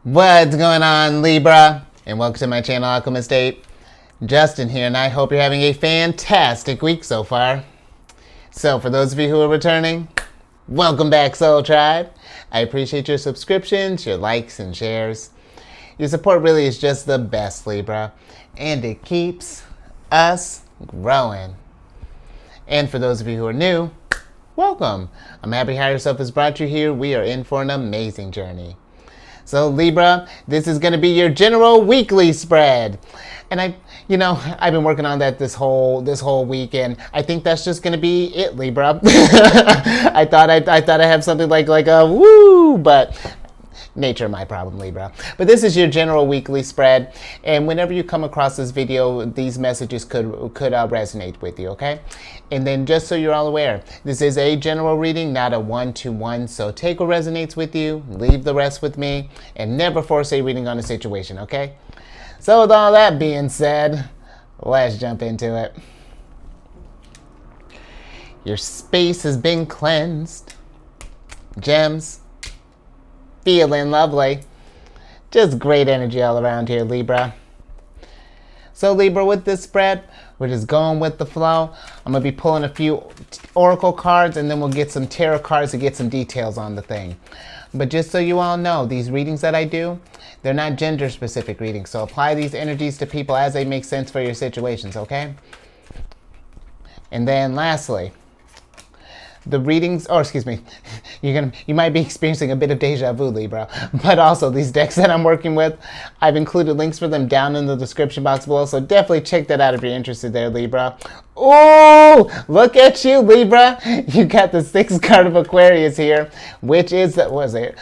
What's going on, Libra? And welcome to my channel, Alchemist. Justin here, and I hope you're having a fantastic week so far. So, for those of you who are returning, welcome back, Soul Tribe. I appreciate your subscriptions, your likes, and shares. Your support really is just the best, Libra, and it keeps us growing. And for those of you who are new, welcome. I'm happy Higher Self has brought you here. We are in for an amazing journey. So Libra, this is going to be your general weekly spread. And I've been working on that this whole week, and I think that's just going to be it, Libra. I thought I'd have something like a woo, but nature my problem, Libra. But this is your general weekly spread, and whenever you come across this video, these messages could resonate with you, okay? And then just so you're all aware, this is a general reading, not a one-to-one, so take what resonates with you, leave the rest with me, and never force a reading on a situation, okay? So with all that being said, let's jump into it. Your space has been cleansed. Gems. Feeling lovely. Just great energy all around here, Libra. So Libra, with this spread, we're just going with the flow. I'm going to be pulling a few oracle cards, and then we'll get some tarot cards to get some details on the thing. But just so you all know, these readings that I do, they're not gender-specific readings. So apply these energies to people as they make sense for your situations, okay? And then lastly, the readings, you might be experiencing a bit of deja vu, Libra, but also these decks that I'm working with, I've included links for them down in the description box below, so definitely check that out if you're interested there, Libra. Oh, look at you, Libra. You got the 6th card of Aquarius here, which is, the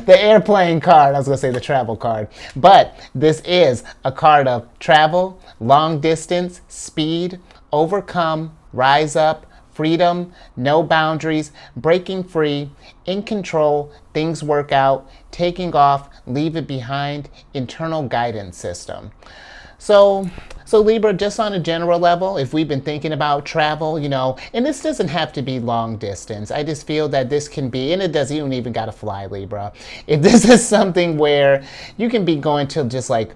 airplane card. I was going to say the travel card. But this is a card of travel, long distance, speed, overcome, rise up, freedom, no boundaries, breaking free, in control, things work out, taking off, leave it behind, internal guidance system. So Libra, just on a general level, if we've been thinking about travel, and this doesn't have to be long distance. I just feel that this can be, and you don't even got to fly, Libra. If this is something where you can be going to just like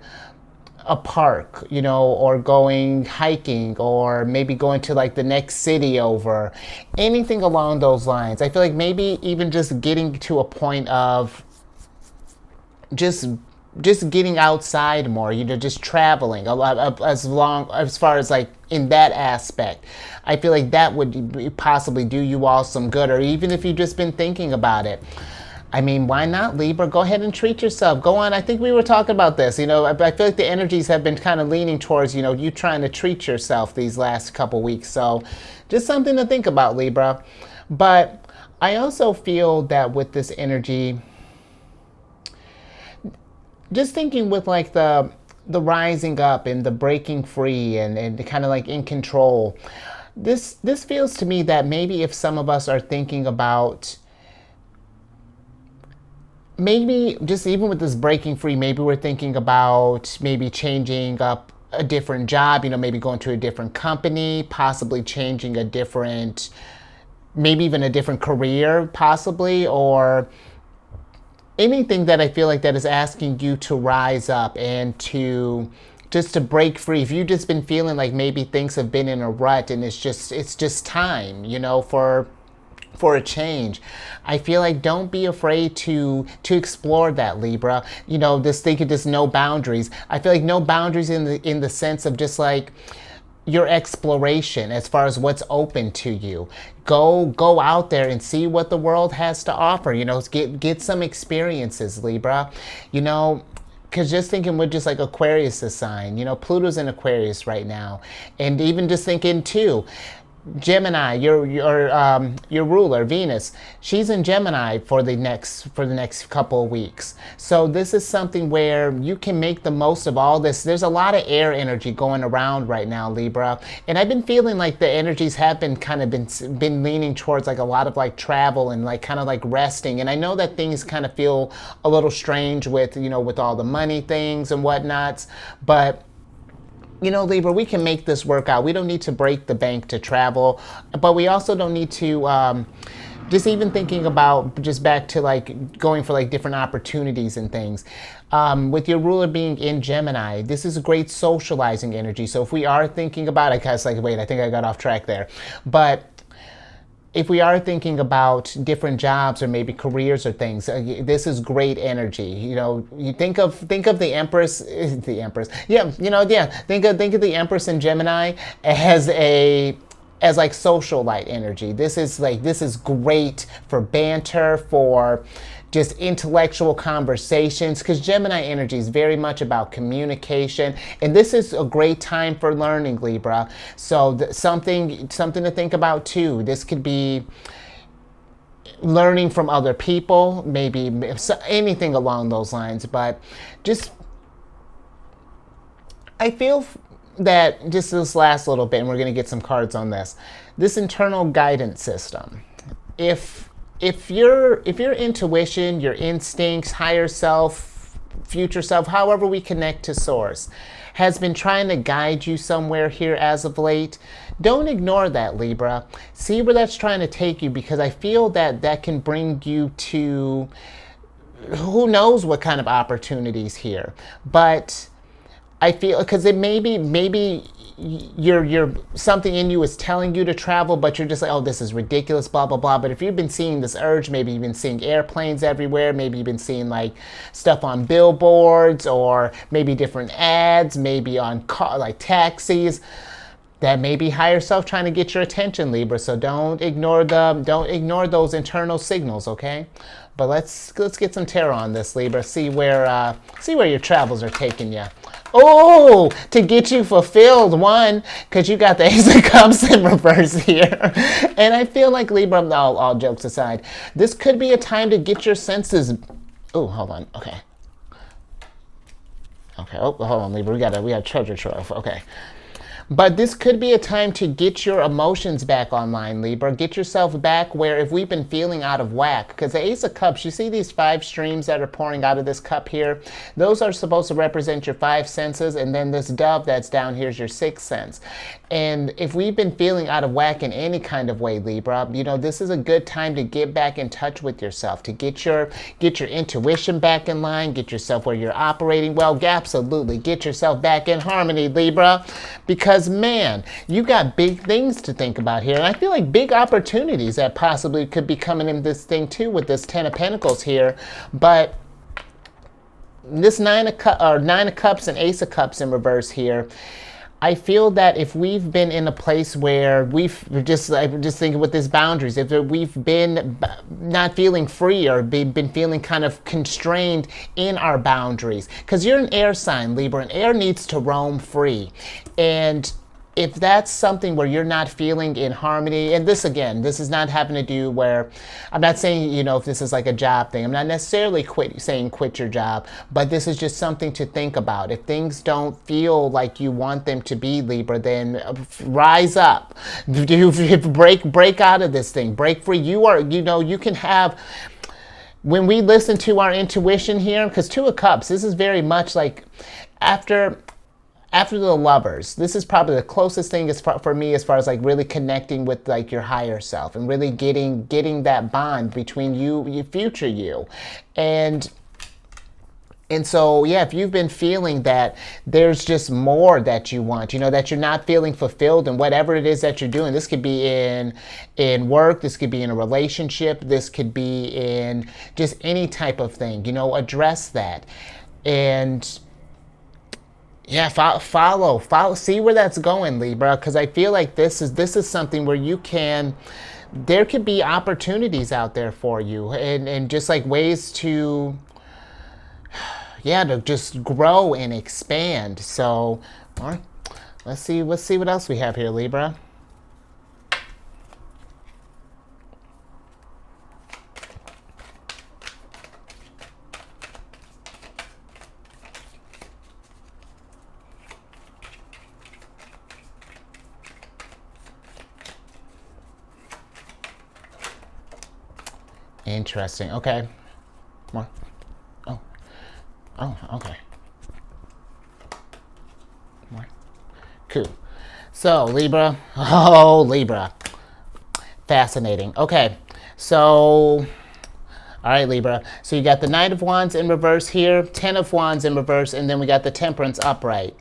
a park, or going hiking, or maybe going to like the next city over, anything along those lines. I feel like maybe even just getting to a point of just getting outside more, just traveling a lot, as far as like in that aspect. I feel like that would possibly do you all some good, or even if you've just been thinking about it. I mean, why not, Libra? Go ahead and treat yourself. Go on. I think we were talking about this. I feel like the energies have been kind of leaning towards, you trying to treat yourself these last couple weeks. So just something to think about, Libra. But I also feel that with this energy, just thinking with like the rising up and the breaking free and kind of like in control, this feels to me that maybe if some of us are thinking about, maybe just even with this breaking free, maybe we're thinking about maybe changing up a different job, maybe going to a different company, possibly changing maybe even a different career, possibly, or anything that I feel like that is asking you to rise up and to break free. If you've just been feeling like maybe things have been in a rut and it's just time, for a change, I feel like don't be afraid to explore that, Libra. Just thinking just no boundaries. I feel like no boundaries in the sense of just like your exploration as far as what's open to you. Go out there and see what the world has to offer. Get some experiences, Libra. Because just thinking with just like Aquarius' sign, Pluto's in Aquarius right now, and even just thinking too, Gemini, your ruler, Venus, she's in Gemini for the next couple of weeks. So this is something where you can make the most of all this. There's a lot of air energy going around right now, Libra, and I've been feeling like the energies have been been leaning towards like a lot of like travel and like kind of like resting. And I know that things kind of feel a little strange with with all the money things and whatnots, but Libra, we can make this work out. We don't need to break the bank to travel, but we also don't need to just even thinking about, just back to like going for like different opportunities and things. With your ruler being in Gemini, this is a great socializing energy. So if we are thinking about, I guess like, wait, I think I got off track there. But if we are thinking about different jobs or maybe careers or things, this is great energy. You know, you think of the Empress, yeah, you know, yeah. Think of the Empress in Gemini as like social light energy. This is great for banter, for just intellectual conversations, because Gemini energy is very much about communication, and this is a great time for learning, Libra. So something to think about too. This could be learning from other people, maybe anything along those lines. But just, I feel that just this last little bit, and we're going to get some cards on this internal guidance system. If your intuition, your instincts, higher self, future self, however we connect to source, has been trying to guide you somewhere here as of late, don't ignore that, Libra. See where that's trying to take you, because I feel that can bring you to who knows what kind of opportunities here. But I feel, because it maybe you're something in you is telling you to travel, but you're just like, oh, this is ridiculous, blah blah blah. But if you've been seeing this urge, maybe you've been seeing airplanes everywhere, maybe you've been seeing like stuff on billboards, or maybe different ads, maybe on like taxis, that may be higher self trying to get your attention, Libra. So don't ignore those internal signals, okay? But let's get some tarot on this, Libra. See where your travels are taking you. Oh, to get you fulfilled, one, because you got the Ace of Cups in reverse here. And I feel like, Libra, all jokes aside, this could be a time to get your senses. Oh, hold on. Okay. Oh, hold on, Libra. We got a treasure trove. Okay. But this could be a time to get your emotions back online, Libra. Get yourself back where, if we've been feeling out of whack, because the Ace of Cups, you see these 5 streams that are pouring out of this cup here? Those are supposed to represent your 5 senses, and then this dove that's down here is your 6th sense. And if we've been feeling out of whack in any kind of way, Libra, you know, this is a good time to get back in touch with yourself, to get your intuition back in line, get yourself where you're operating well. Absolutely, get yourself back in harmony, Libra, because man, you got big things to think about here. And I feel like big opportunities that possibly could be coming in this thing too, with this 10 of Pentacles here. But this 9 of Cups and Ace of Cups in reverse here, I feel that if we've been in a place where I'm just thinking with these boundaries, if we've been not feeling free, or been feeling kind of constrained in our boundaries, because you're an air sign, Libra, and air needs to roam free. And if that's something where you're not feeling in harmony, and this is not having to do where, I'm not saying, you know, if this is like a job thing, I'm not necessarily saying quit your job, but this is just something to think about. If things don't feel like you want them to be, Libra, then rise up. Break out of this thing. Break free. You can have, when we listen to our intuition here, because 2 of Cups, this is very much like after the Lovers, this is probably the closest thing for me as far as like really connecting with like your higher self, and really getting that bond between you, your future you. And so, yeah, if you've been feeling that there's just more that you want, you know, that you're not feeling fulfilled in whatever it is that you're doing. This could be in work, this could be in a relationship, this could be in just any type of thing, you know, address that. And yeah, follow, see where that's going, Libra, because I feel like this is something where there could be opportunities out there for you, and just like ways to just grow and expand. So, let's see what else we have here, Libra. Interesting. Okay. More. Oh, okay. More. Cool. So, Libra. Oh, Libra. Fascinating. Okay. So, all right, Libra. So you got the Knight of Wands in reverse here, 10 of Wands in reverse, and then we got the Temperance upright.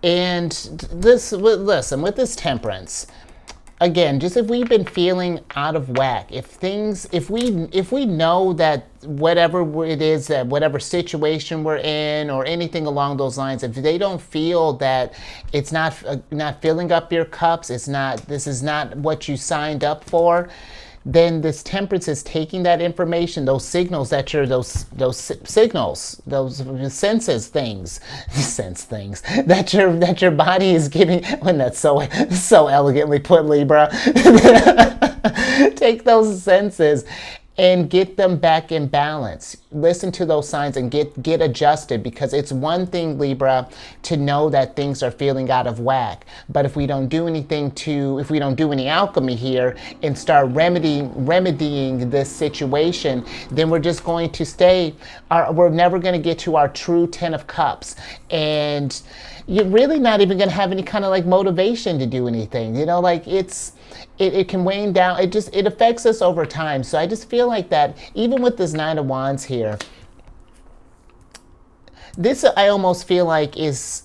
And this, listen, with this Temperance, again, just if we've been feeling out of whack, if we know that whatever it is, that whatever situation we're in or anything along those lines, if they don't feel that it's not filling up your cups, this is not what you signed up for, then this Temperance is taking that information, those signals that sense things that your body is giving. When that's so elegantly put, Libra. Take those senses and get them back in balance. Listen to those signs and get adjusted, because it's one thing, Libra, to know that things are feeling out of whack. But if we don't do if we don't do any alchemy here and start remedying this situation, then we're just going to we're never going to get to our true 10 of Cups. And you're really not even going to have any kind of like motivation to do anything. You know, like it can wane down. It affects us over time. So I just feel like that even with this Nine of Wands here, this I almost feel like is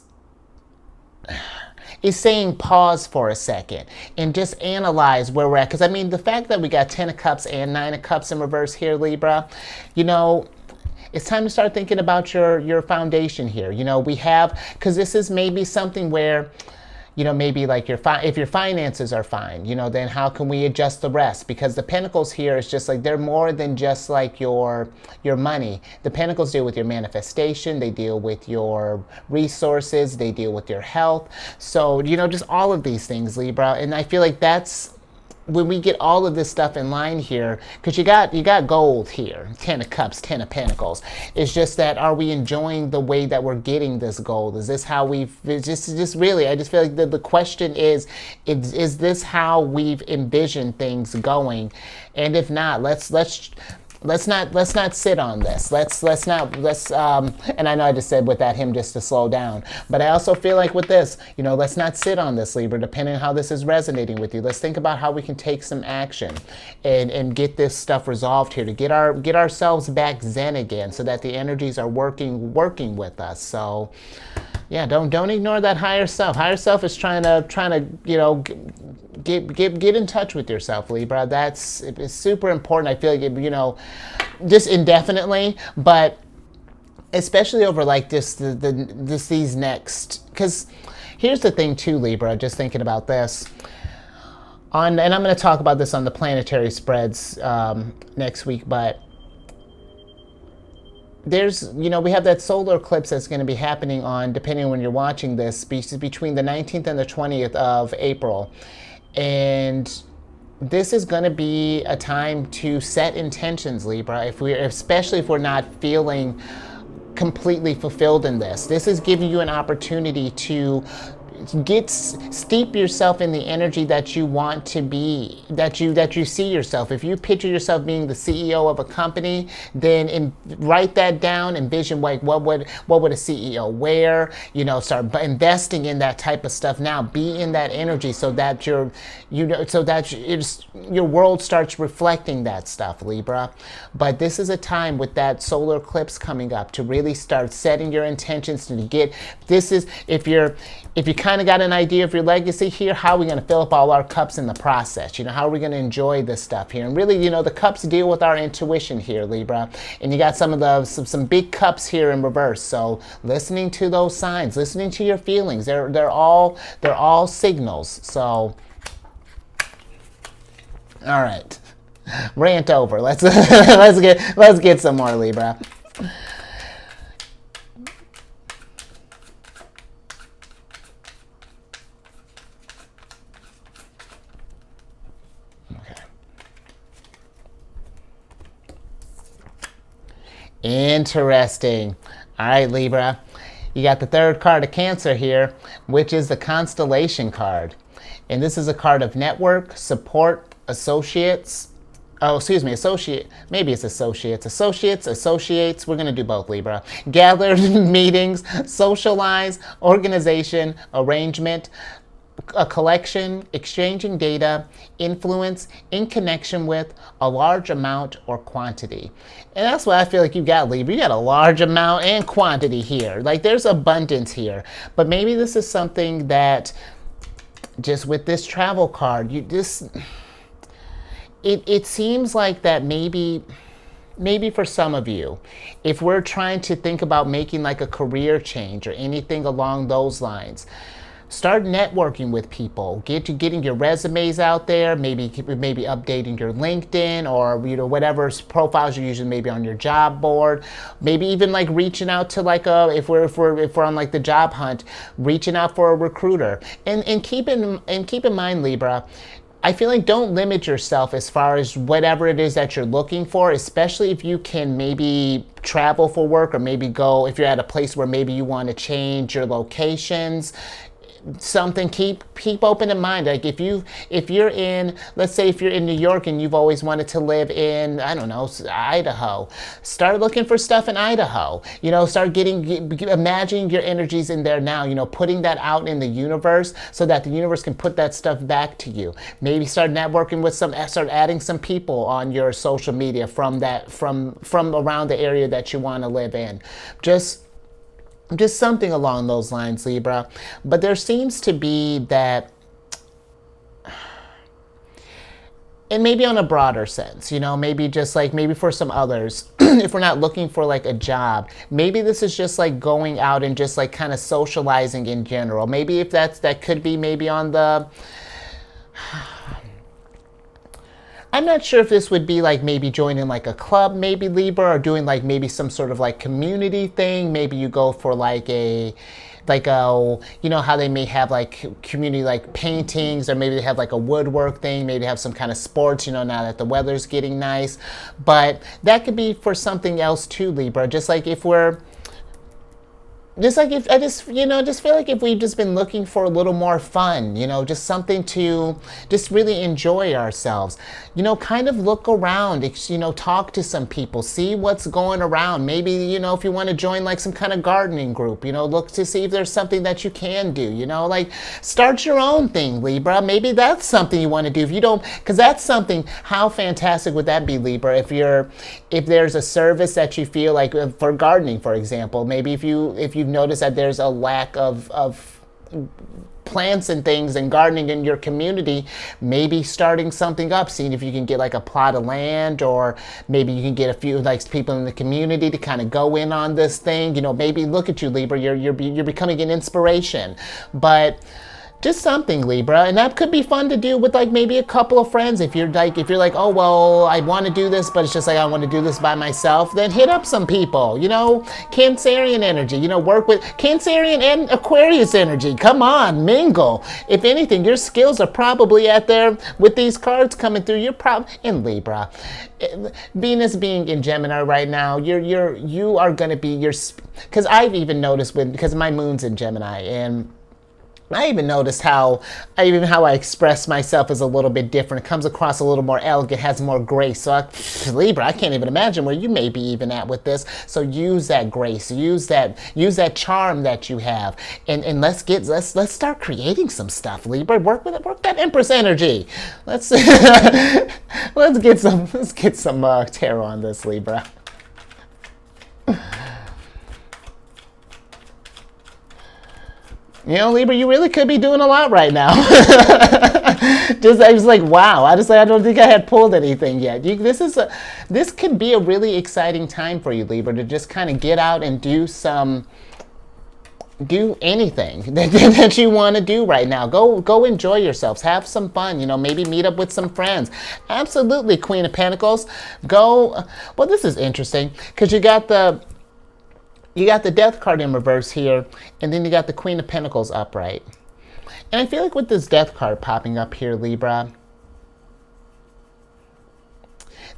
saying pause for a second and just analyze where we're at. Because I mean, the fact that we got 10 of Cups and 9 of Cups in reverse here, Libra, you know, it's time to start thinking about your foundation here. You know, because this is maybe something where, you know, maybe like if your finances are fine, you know, then how can we adjust the rest? Because the Pentacles here is just like, they're more than just like your money. The Pentacles deal with your manifestation, they deal with your resources, they deal with your health. So, you know, just all of these things, Libra. And I feel like that's when we get all of this stuff in line here, because you got gold here, 10 of Cups, 10 of Pentacles. It's just that, are we enjoying the way that we're getting this gold? Is this how just really, I just feel like the question is this how we've envisioned things going? And if not, let's not sit on this. And I know I just said without him just to slow down, but I also feel like with this, you know, let's not sit on this, Libra, depending on how this is resonating with you. Let's think about how we can take some action and get this stuff resolved here to get ourselves back zen again, so that the energies are working with us. So yeah, don't ignore that higher self. Higher self is trying to, you know, get in touch with yourself, Libra. It's super important. I feel like, you know, just indefinitely, but especially over like these next, because here's the thing too, Libra, just thinking about this. And I'm going to talk about this on the planetary spreads next week, but there's, you know, we have that solar eclipse that's going to be happening on, depending on when you're watching this, between the 19th and the 20th of April. And this is going to be a time to set intentions, Libra, especially if we're not feeling completely fulfilled in this. This is giving you an opportunity to steep yourself in the energy that you want to be, that you see yourself. If you picture yourself being the CEO of a company, then write that down, envision like what would a CEO wear, you know, start investing in that type of stuff now. Be in that energy so that your world starts reflecting that stuff, Libra. But this is a time with that solar eclipse coming up to really start setting your intentions to get, if you kind of got an idea of your legacy here, how are we going to fill up all our cups in the process? You know, how are we going to enjoy this stuff here? And really, you know, the cups deal with our intuition here, Libra. And you got some big cups here in reverse. So listening to those signs, listening to your feelings, they're all signals. So, all right, rant over. Let's get some more, Libra. Interesting. All right, Libra. You got the third card of Cancer here, which is the Constellation card. And this is a card of network, support, associates. Oh, excuse me, maybe it's associates. Associates. We're going to do both, Libra. Gathered meetings, socialize, organization, arrangement, a collection, exchanging data, influence, in connection with, a large amount or quantity. And that's what I feel like you got, Libra. You got a large amount and quantity here. Like there's abundance here. But maybe this is something that just with this travel card, it seems like that maybe for some of you, if we're trying to think about making like a career change or anything along those lines, start networking with people. Getting your resumes out there. Maybe updating your LinkedIn or whatever profiles you're using. Maybe on your job board. Maybe even like reaching out to like if we're on like the job hunt, reaching out for a recruiter. And keep in mind, Libra, I feel like don't limit yourself as far as whatever it is that you're looking for, especially if you can maybe travel for work or maybe go, if you're at a place where maybe you want to change your locations. Something keep open in mind. Like if you're in, let's say if you're in New York and you've always wanted to live in, I don't know, Idaho, start looking for stuff in Idaho. Start imagining your energies in there now, putting that out in the universe so that the universe can put that stuff back to you. Maybe start networking with start adding some people on your social media from around the area that you want to live in. Just something along those lines, Libra. But there seems to be that, and maybe on a broader sense, maybe just like maybe for some others, if we're not looking for like a job, maybe this is just like going out and just like kind of socializing in general. Maybe if that could be maybe on the, I'm not sure if this would be like maybe joining like a club, maybe Libra, or doing like maybe some sort of like community thing. Maybe you go for like how they may have like community like paintings, or maybe they have like a woodwork thing, maybe they have some kind of sports, now that the weather's getting nice. But that could be for something else too, Libra. Just like if I just feel like if we've just been looking for a little more fun, just something to just really enjoy ourselves, kind of look around, talk to some people, see what's going around. Maybe, if you want to join like some kind of gardening group, look to see if there's something that you can do, like start your own thing, Libra. Maybe that's something you want to do. If you don't, because that's something, how fantastic would that be, Libra? If there's a service that you feel like for gardening, for example, maybe if you've noticed that there's a lack of plants and things and gardening in your community, maybe starting something up, seeing if you can get like a plot of land, or maybe you can get a few like people in the community to kind of go in on this thing. Maybe look at you, Libra, you're becoming an inspiration. But just something, Libra, and that could be fun to do with like maybe a couple of friends. If you're like, oh well, I want to do this, but it's just like I want to do this by myself, then hit up some people. Cancerian energy. Work with Cancerian and Aquarius energy. Come on, mingle. If anything, your skills are probably at there with these cards coming through. You're probably in Libra. Venus being in Gemini right now, you are going to be because I've even noticed because my moon's in Gemini, and I even noticed how I express myself is a little bit different. It comes across a little more elegant, has more grace. So Libra, I can't even imagine where you may be even at with this. So use that grace, use that charm that you have, and let's start creating some stuff, Libra. Work that Empress energy. Let's get some tarot on this, Libra. Libra, you really could be doing a lot right now. I was like, wow. I don't think I had pulled anything yet. This could be a really exciting time for you, Libra, to just kind of get out and do anything that you want to do right now. Go enjoy yourselves. Have some fun. Maybe meet up with some friends. Absolutely, Queen of Pentacles. Well, this is interesting because you got the Death card in reverse here, and then you got the Queen of Pentacles upright. And I feel like with this Death card popping up here, Libra,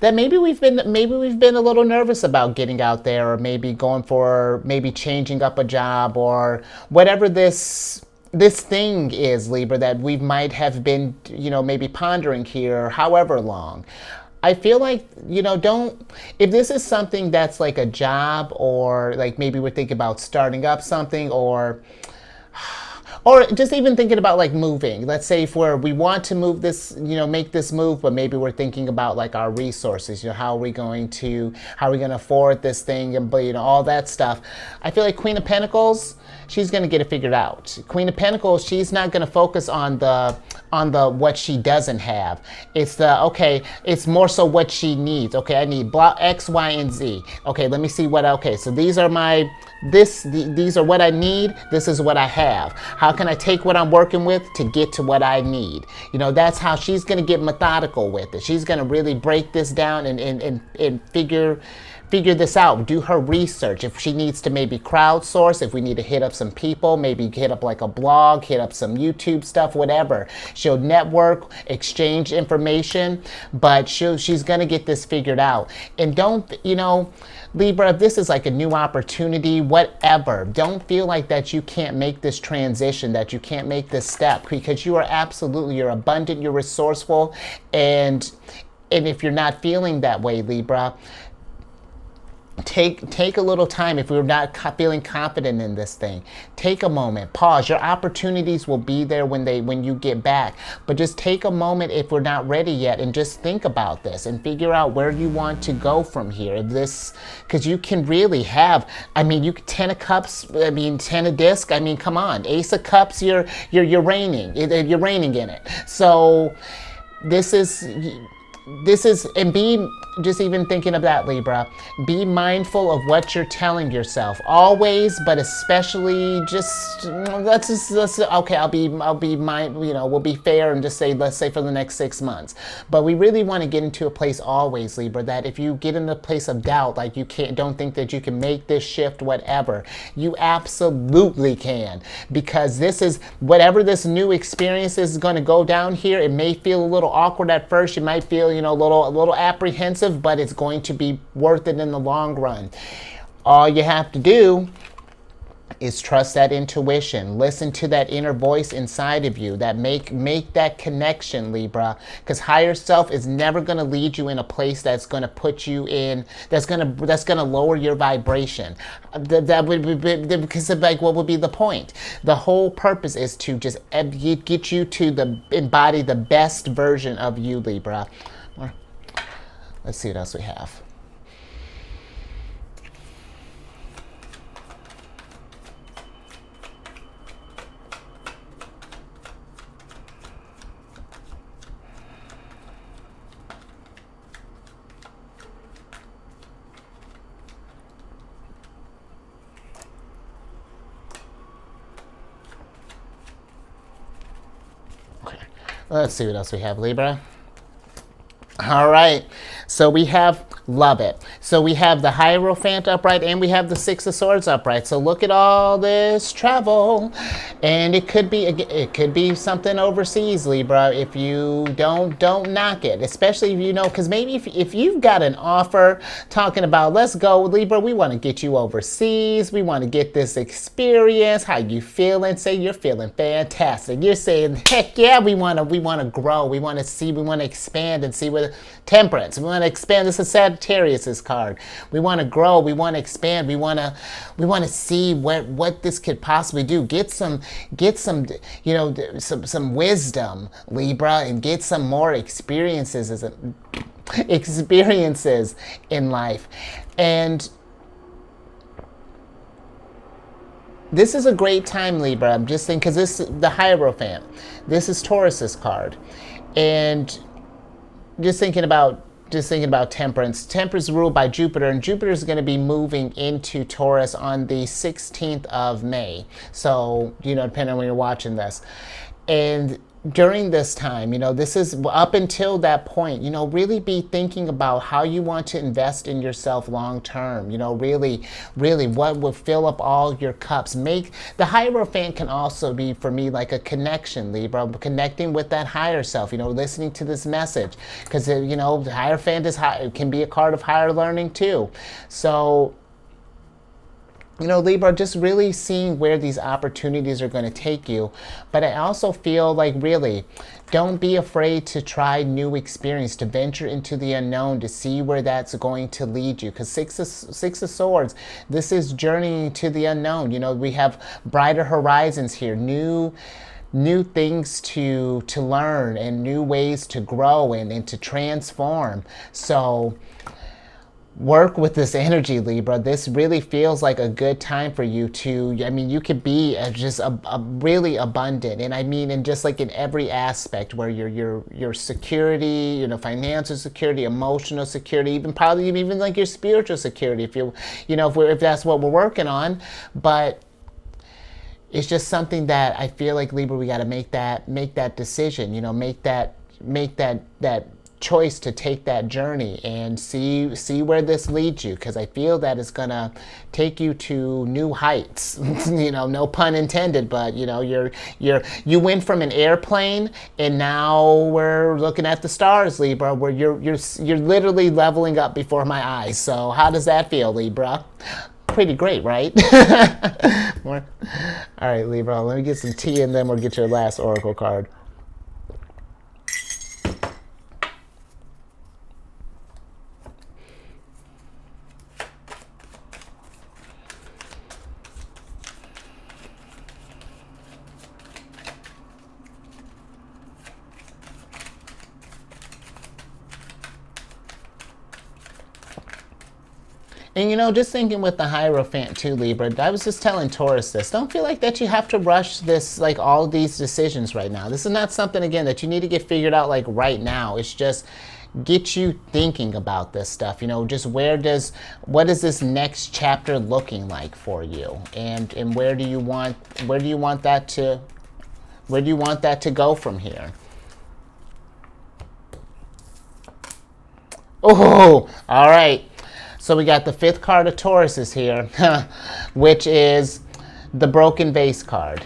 that maybe we've been a little nervous about getting out there, or maybe going for changing up a job, or whatever this thing is, Libra, that we might have been maybe pondering here however long. I feel like, if this is something that's like a job, or like maybe we're thinking about starting up something, or Or just even thinking about like moving. Let's say if we want to move this, make this move, but maybe we're thinking about like our resources, how are we going to afford this thing, and all that stuff. I feel like Queen of Pentacles, she's going to get it figured out. Queen of Pentacles, she's not going to focus on the what she doesn't have. It's more so what she needs. Okay, I need X, Y, and Z. Okay, let me see so these are these are what I need. This is what I have. How can I take what I'm working with to get to what I need? That's how she's going to get methodical with it. She's going to really break this down and figure this out, do her research. If she needs to maybe crowdsource, if we need to hit up some people, maybe hit up like a blog, hit up some YouTube stuff, whatever. She'll network, exchange information, but she's gonna get this figured out. And don't, Libra, if this is like a new opportunity, whatever, don't feel like that you can't make this transition, that you can't make this step, because you're abundant, you're resourceful, and if you're not feeling that way, Libra, take a little time. If we're not feeling confident in this thing, take a moment, pause. Your opportunities will be there when you get back, but just take a moment if we're not ready yet, and just think about this and figure out where you want to go from here. Because you can really have, you 10 of cups, 10 of disc, come on, Ace of Cups, you're reigning in it. So this is, and be just even thinking of that, Libra, be mindful of what you're telling yourself always, but especially just okay, I'll be we'll be fair and just say, let's say for the next 6 months. But we really want to get into a place always, Libra, that if you get in a place of doubt, like don't think that you can make this shift, whatever, you absolutely can, because this is whatever this new experience is going to go down here. It may feel a little awkward at first. You might feel a little apprehensive, but it's going to be worth it in the long run. All you have to do is trust that intuition. Listen to that inner voice inside of you, that make that connection, Libra, because higher self is never going to lead you in a place that's going to put you in, that's going to lower your vibration. That would be, because like, what would be the point? The whole purpose is to just get you to embody the best version of you, Libra. Let's see what else we have. Okay, let's see what else we have, Libra. All right, so we have love it. So we have the Hierophant upright, and we have the Six of Swords upright. So look at all this travel, and it could be something overseas, Libra. If you don't knock it, especially if because maybe if you've got an offer talking about, let's go, Libra, we want to get you overseas, we want to get this experience. How you feeling? Say you're feeling fantastic. You're saying, heck yeah, we want to grow, we want to expand and see what Temperance. We want to expand. This is Sagittarius's card. We want to grow. We want to expand. We want to see what this could possibly do. Get some some wisdom, Libra, and get some more experiences in life. And this is a great time, Libra. I'm just thinking, because this is the Hierophant. This is Taurus's card, and just thinking about Temperance. Temperance is ruled by Jupiter, and Jupiter is going to be moving into Taurus on the 16th of May. So, depending on when you're watching this. And during this time, this is up until that point, really be thinking about how you want to invest in yourself long term. Really what will fill up all your cups. The Hierophant can also be, for me, like a connection, Libra, connecting with that higher self, listening to this message, because the Hierophant can be a card of higher learning too. So you know, Libra, just really seeing where these opportunities are going to take you. But I also feel like, really, don't be afraid to try new experience, to venture into the unknown, to see where that's going to lead you. Because Six of Swords, this is journeying to the unknown. You know, we have brighter horizons here, new things to learn, and new ways to grow and to transform. So work with this energy, Libra. This really feels like a good time for you to, I mean, you could be just a really abundant, and I mean, in just like in every aspect, where your security, you know, financial security, emotional security, even probably even like your spiritual security, if you know, if that's what we're working on. But it's just something that I feel like, Libra, we got to make that decision, you know, make that choice to take that journey and see where this leads you, because I feel that it's gonna take you to new heights. You know, no pun intended, but you know, you went from an airplane and now we're looking at the stars, Libra, where you're literally leveling up before my eyes. So how does that feel, Libra? Pretty great, right? All right, Libra, let me get some tea and then we'll get your last oracle card. And you know, just thinking with the Hierophant too, Libra, I was just telling Taurus this. Don't feel like that you have to rush this, like all these decisions right now. This is not something, again, that you need to get figured out like right now. It's just get you thinking about this stuff. You know, just what is this next chapter looking like for you? And where do you want that to go from here? Oh, all right. So we got the 5th card of Taurus is here, which is the Broken Vase card.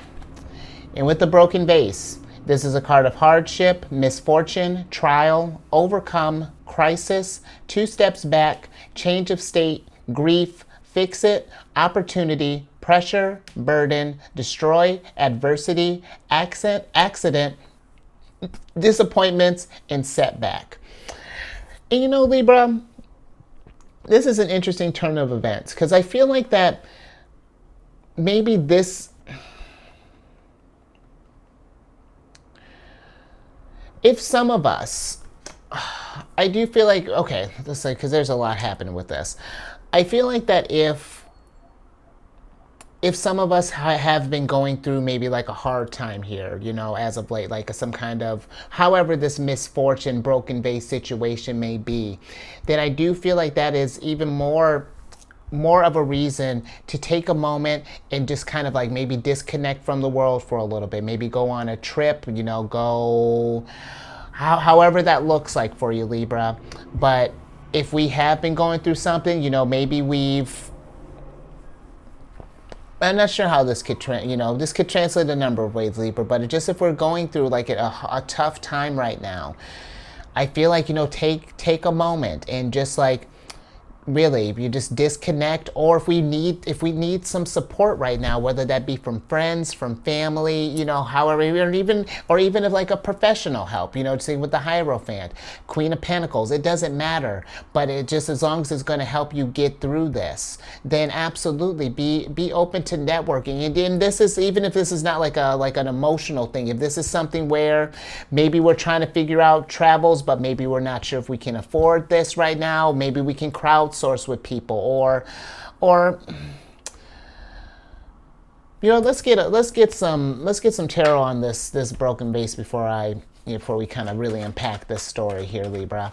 And with the Broken Vase, this is a card of hardship, misfortune, trial, overcome, crisis, 2 steps back, change of state, grief, fix it, opportunity, pressure, burden, destroy, adversity, accident, disappointments, and setback. And you know, Libra, this is an interesting turn of events, because I feel like that maybe this, if some of us, I do feel like, okay, let's say, because there's a lot happening with this. I feel like that if some of us have been going through maybe like a hard time here, you know, as of late, like some kind of, however this misfortune, broken vase situation may be, then I do feel like that is even more of a reason to take a moment and just kind of like maybe disconnect from the world for a little bit. Maybe go on a trip, you know, go however that looks like for you, Libra. But if we have been going through something, you know, maybe I'm not sure how this could, this could translate a number of ways, Libra, but just if we're going through like a tough time right now, I feel like, you know, take a moment and just like, really, you just disconnect, or if we need some support right now, whether that be from friends, from family, you know, however, or even if like a professional help, you know, say with the Hierophant, Queen of Pentacles, it doesn't matter, but it just, as long as it's going to help you get through this, then absolutely be open to networking. And then this is, even if this is not like an emotional thing, if this is something where maybe we're trying to figure out travels, but maybe we're not sure if we can afford this right now, maybe we can crowdsource with people, or you know, let's get some tarot on this broken vase before we kind of really unpack this story here, Libra.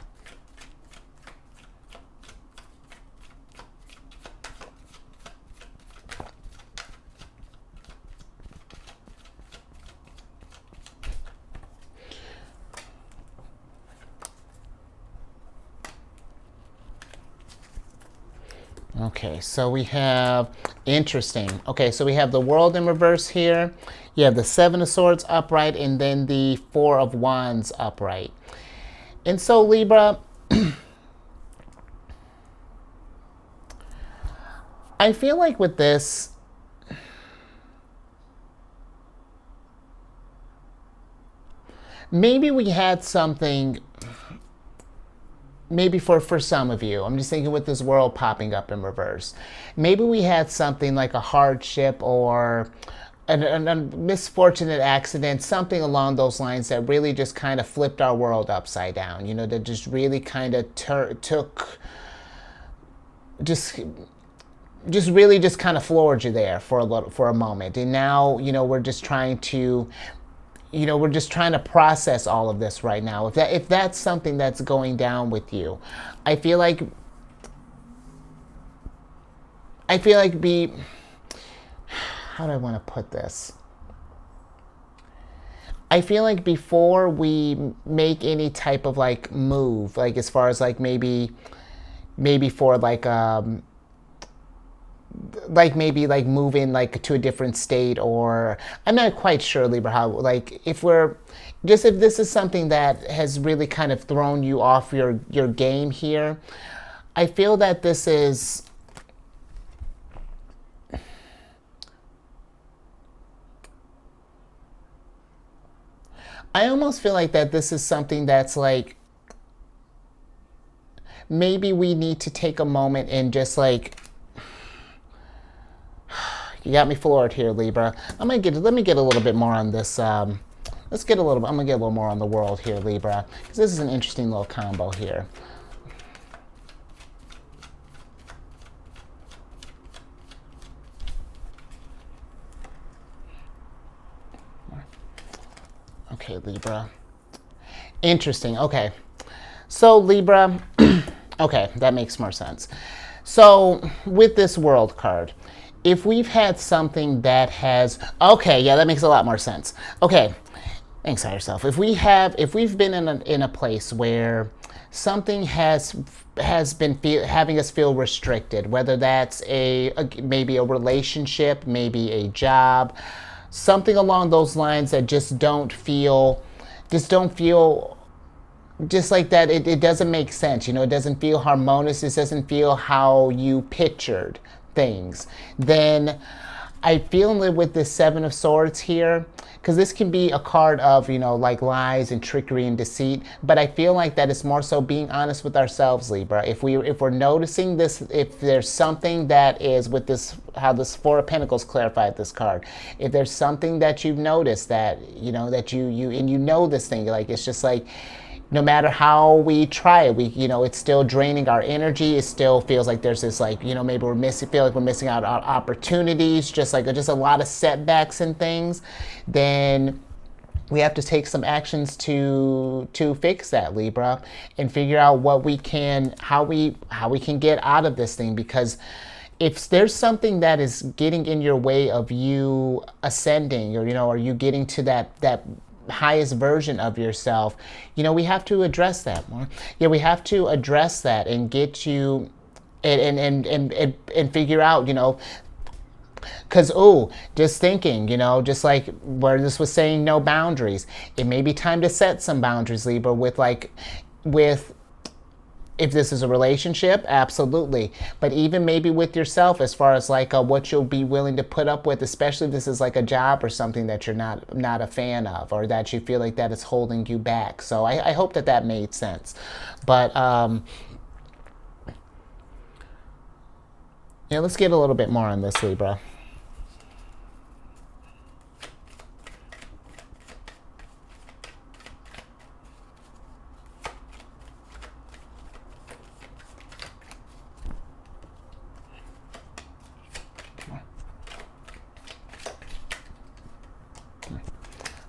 Okay, so we have, interesting. Okay, so we have the World in reverse here. You have the 7 of Swords upright, and then the 4 of Wands upright. And so, Libra, I feel like with this, maybe we had something, maybe for some of you, I'm just thinking with this world popping up in reverse, maybe we had something like a hardship or a misfortunate accident, something along those lines that really just kind of flipped our world upside down, you know, that just really kind of took, just really just kind of floored you there for a moment. And now, you know, we're just trying to, you know, we're just trying to process all of this right now. If that's something that's going down with you, I feel like how do I want to put this? I feel like before we make any type of like move, like as far as like maybe for like maybe like moving like to a different state, or I'm not quite sure, Libra, how, like if this is something that has really kind of thrown you off your game here, I feel that this is, I almost feel like that this is something that's like, maybe we need to take a moment and just like, you got me floored here, Libra. Let me get a little bit more on this. I'm gonna get a little more on the world here, Libra, because this is an interesting little combo here. Okay, Libra. Interesting. Okay. So, Libra, okay, that makes more sense. So, with this world card, if we've had something that has, okay, yeah, that makes a lot more sense. Okay, thanks, higher self. If we've been in a place where something has been having us feel restricted, whether that's maybe a relationship, maybe a job, something along those lines that just don't feel just like that, it doesn't make sense, you know, it doesn't feel harmonious, it doesn't feel how you pictured things, then I feel that with this Seven of Swords here, because this can be a card of, you know, like lies and trickery and deceit, but I feel like that is more so being honest with ourselves, Libra. If we're noticing this, if there's something that is with this, how this Four of Pentacles clarified this card, if there's something that you've noticed that, you know, that you know this thing, like it's just like, no matter how we try it, you know, it's still draining our energy. It still feels like there's this, like, you know, maybe feel like we're missing out on opportunities, just a lot of setbacks and things. Then we have to take some actions to fix that, Libra, and figure out how we can get out of this thing. Because if there's something that is getting in your way of you ascending, or, you know, or you getting to that highest version of yourself, you know, we have to address that more. Yeah, we have to address that and get you and figure out, you know, because, just thinking, you know, just like where this was saying no boundaries, it may be time to set some boundaries, Libra, with if this is a relationship, absolutely. But even maybe with yourself, as far as like what you'll be willing to put up with, especially if this is like a job or something that you're not a fan of, or that you feel like that is holding you back. So I hope that made sense. But yeah, let's get a little bit more on this, Libra.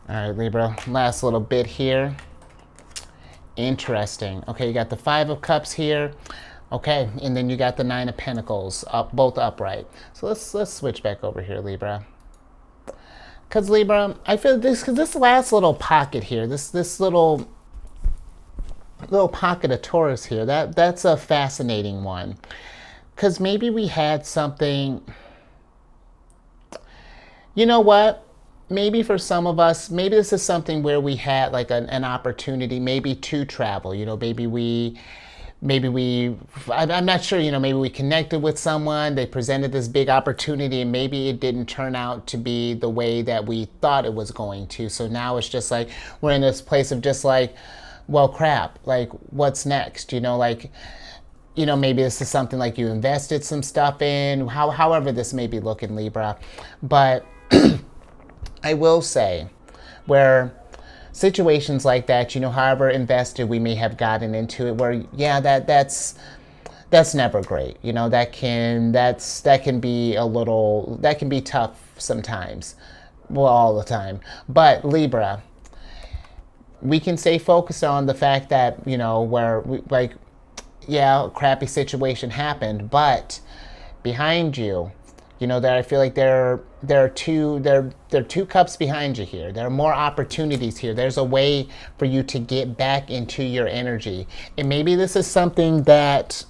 All right, Libra, last little bit here. Interesting. Okay, you got the Five of Cups here. Okay, and then you got the Nine of Pentacles, both upright. So let's switch back over here, Libra. Because, Libra, I feel this last little pocket here, this little pocket of Taurus here, that's a fascinating one. Because maybe we had something, you know what? Maybe for some of us, maybe this is something where we had like an opportunity maybe to travel. You know, maybe maybe I'm not sure, maybe we connected with someone, they presented this big opportunity, and maybe it didn't turn out to be the way that we thought it was going to. So now it's just like, we're in this place of just like, well, crap, like, what's next? Like, maybe this is something like you invested some stuff in, however this may be looking, Libra. But I will say, where situations like that, however invested we may have gotten into it, where, yeah, that's never great. That can be that can be tough sometimes. Well, all the time. But Libra, we can stay focused on the fact that, where yeah, a crappy situation happened, but behind you, that I feel like there are two cups behind you here. There are more opportunities here. There's a way for you to get back into your energy. And maybe this is something that,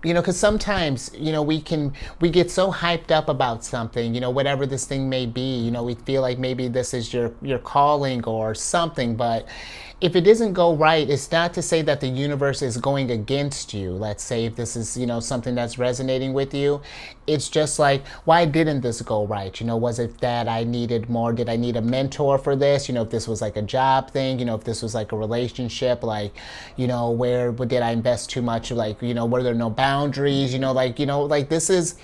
because sometimes, we get so hyped up about something, whatever this thing may be, we feel like maybe this is your calling or something, but if it doesn't go right, it's not to say that the universe is going against you. Let's say if this is, something that's resonating with you, it's just like, why didn't this go right? Was it that I needed more? Did I need a mentor for this? If this was like a job thing, if this was like a relationship, like, where did I invest too much? Like, were there no boundaries? Like this is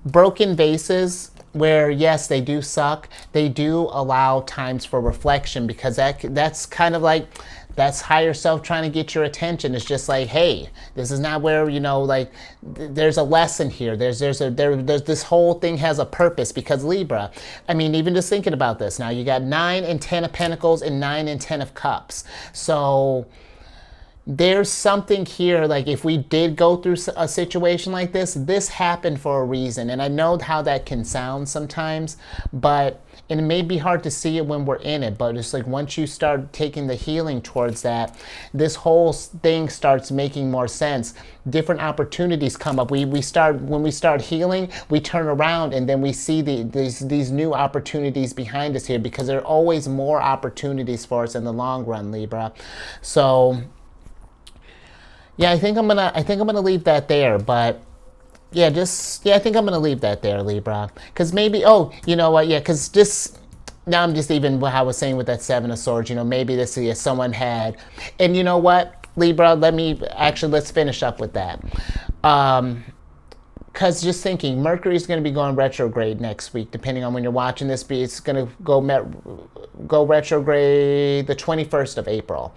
broken vases where, yes, they do suck. They do allow times for reflection, because that's kind of like, that's higher self trying to get your attention. It's just like, hey, this is not where, like, there's a lesson here. There's this whole thing has a purpose, because Libra, I mean, even just thinking about this now, you got 9 and 10 of Pentacles and 9 and 10 of Cups. So there's something here, like if we did go through a situation like this happened for a reason. And I know how that can sound sometimes, and it may be hard to see it when we're in it, but it's like once you start taking the healing towards that, this whole thing starts making more sense. Different opportunities come up. When we start healing, we turn around and then we see these new opportunities behind us here, because there are always more opportunities for us in the long run, Libra. So yeah, I think I'm gonna leave that there, but yeah, I think I'm gonna leave that there, Libra, because maybe, you know what, yeah, because now I'm just even what I was saying with that 7 of Swords, maybe this is someone had, and you know what, Libra, let's finish up with that, because just thinking, Mercury's going to be going retrograde next week, depending on when you're watching this, it's going to go retrograde the 21st of April.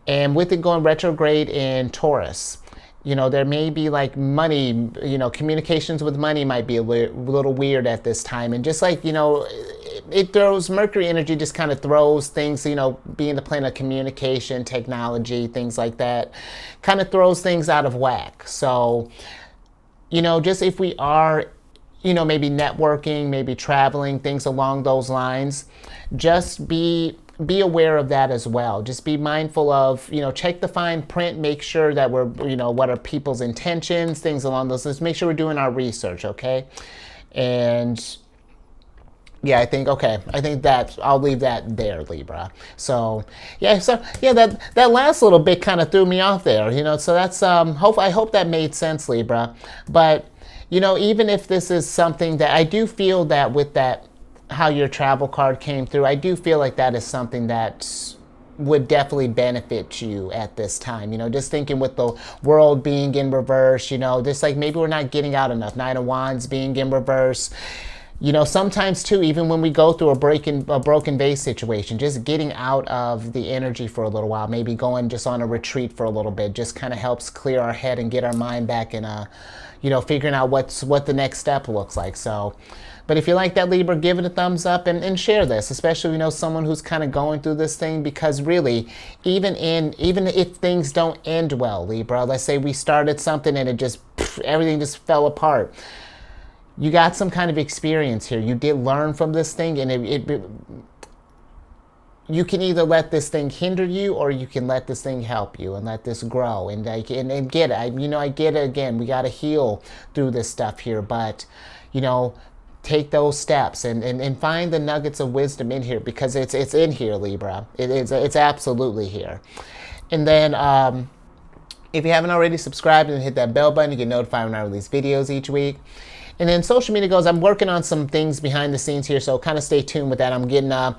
And with it going retrograde in Taurus, there may be like money, communications with money might be a little weird at this time. And just like, it throws, Mercury energy just kind of throws things, being the plane of communication, technology, things like that, kind of throws things out of whack. So, just if we are, maybe networking, maybe traveling, things along those lines, just be aware of that as well. Just be mindful of, check the fine print, make sure that we're, what are people's intentions, things along those lines. Make sure we're doing our research, okay? And yeah, I think that I'll leave that there, Libra. So yeah, that last little bit kind of threw me off there, so that's, I hope that made sense, Libra. But, even if this is something that I do feel that with that, how your travel card came through, I do feel like that is something that would definitely benefit you at this time. Just thinking with the world being in reverse, just like maybe we're not getting out enough. 9 of Wands being in reverse. Sometimes too, even when we go through a broken vase situation, just getting out of the energy for a little while, maybe going just on a retreat for a little bit, just kind of helps clear our head and get our mind back in figuring out what the next step looks like. So, but if you like that, Libra, give it a thumbs up and share this, especially, someone who's kind of going through this thing, because really, even if things don't end well, Libra, let's say we started something and everything just fell apart. You got some kind of experience here. You did learn from this thing, and you can either let this thing hinder you, or you can let this thing help you and let this grow. And get it. I get it again. We got to heal through this stuff here, but take those steps and find the nuggets of wisdom in here, because it's in here, Libra. It's absolutely here. And then if you haven't already subscribed, and hit that bell button to get notified when I release videos each week. And then social media goes, I'm working on some things behind the scenes here, so kind of stay tuned with that. I'm doing a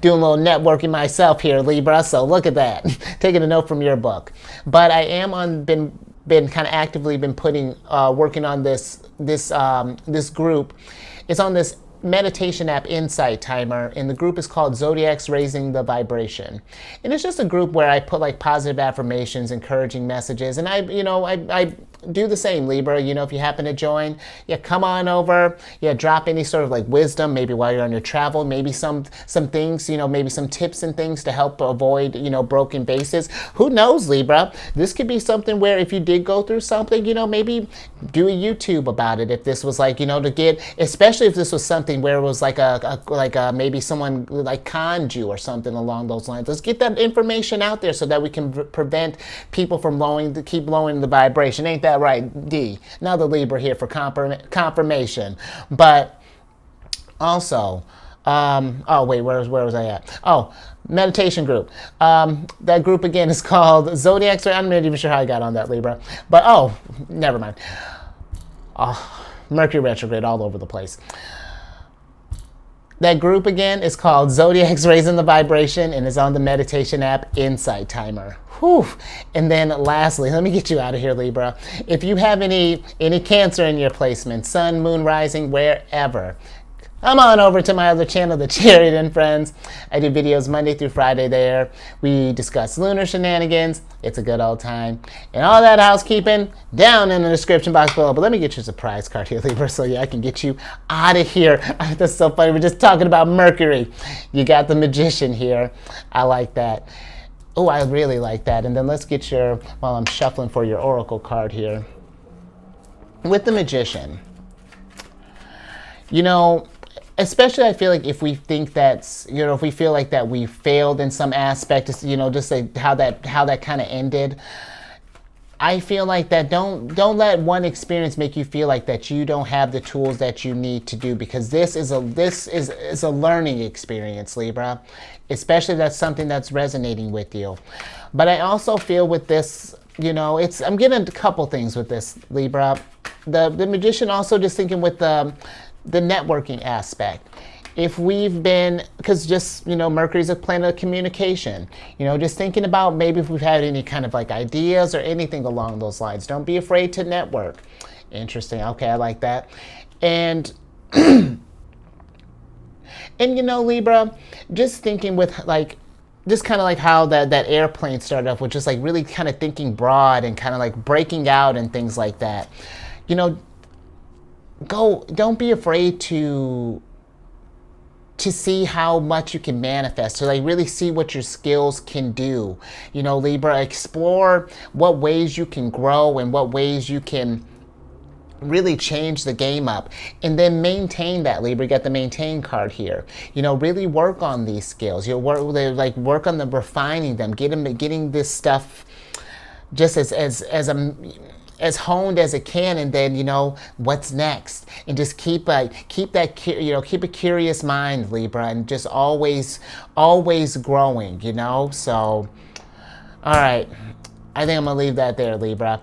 little networking myself here, Libra. So look at that, taking a note from your book. But I am been kind of actively been working on this group. It's on this meditation app Insight Timer, and the group is called Zodiacs Raising the Vibration. And it's just a group where I put like positive affirmations, encouraging messages, and I do the same, Libra. If you happen to join, come on over. Drop any sort of like wisdom, maybe while you're on your travel, maybe some things, maybe some tips and things to help avoid, broken bases. Who knows, Libra? This could be something where if you did go through something, maybe do a YouTube about it. If this was like, to get, especially if this was something where it was like maybe someone like conned you or something along those lines. Let's get that information out there so that we can prevent people from keep lowering the vibration. Ain't that right, D? Now the Libra here for confirmation. But also, oh wait, where was I at? Oh, meditation group. That group again is called Zodiacs. I'm not even sure how I got on that, Libra. But oh, never mind. Oh, Mercury retrograde all over the place. That group again is called Zodiacs Raising the Vibration, and is on the meditation app Insight Timer. Whew. And then lastly, let me get you out of here, Libra. If you have any Cancer in your placement, Sun, Moon, Rising, wherever, come on over to my other channel, The Chariot and Friends. I do videos Monday through Friday there. We discuss lunar shenanigans. It's a good old time. And all that housekeeping down in the description box below. But let me get you a surprise card here, Libra, so I can get you out of here. That's so funny. We're just talking about Mercury. You got the Magician here. I like that. Oh, I really like that. And then let's get while I'm shuffling for your Oracle card here. With the Magician, especially I feel like if we think that's, if we feel like that we failed in some aspect, just like how that kind of ended, I feel like that don't let one experience make you feel like that you don't have the tools that you need to do, because this is a learning experience, Libra, especially that's something that's resonating with you. But I also feel with this, I'm getting a couple things with this, Libra. The Magician also just thinking with the networking aspect. If we've been, because just, Mercury's a planet of communication, just thinking about maybe if we've had any kind of like ideas or anything along those lines. Don't be afraid to network. Interesting. Okay, I like that. And, Libra, just thinking with like, just kind of like how that airplane started off with just like really kind of thinking broad and kind of like breaking out and things like that. Don't be afraid to see how much you can manifest, to like really see what your skills can do. Libra, explore what ways you can grow and what ways you can really change the game up, and then maintain that, Libra. You got the maintain card here. Really work on these skills. Work on them, refining them, getting this stuff just as honed as it can, and then what's next, and just keep a curious mind, Libra, and just always growing. So all right, I think I'm gonna leave that there, Libra.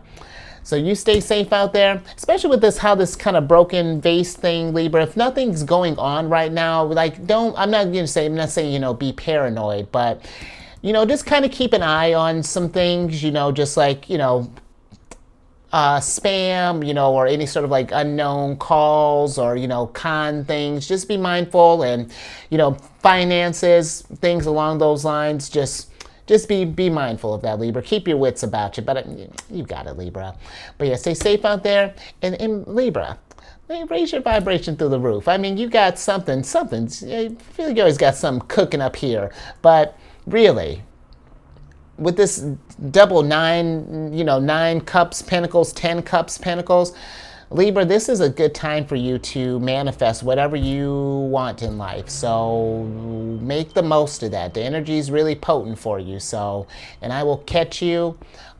So you stay safe out there, especially with how this kind of broken vase thing, Libra. If nothing's going on right now, like I'm not saying be paranoid, but just kind of keep an eye on some things, just like spam, or any sort of like unknown calls or, con things. Just be mindful, and, finances, things along those lines. Just be mindful of that, Libra. Keep your wits about you, but you got it, Libra. But yeah, stay safe out there. And Libra, raise your vibration through the roof. I mean, you got something. I feel like you always got something cooking up here. But really, with this double 9, 9 cups, pentacles, 10 cups, pentacles, Libra, this is a good time for you to manifest whatever you want in life. So make the most of that. The energy is really potent for you. And I will catch you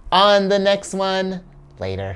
on the next one later.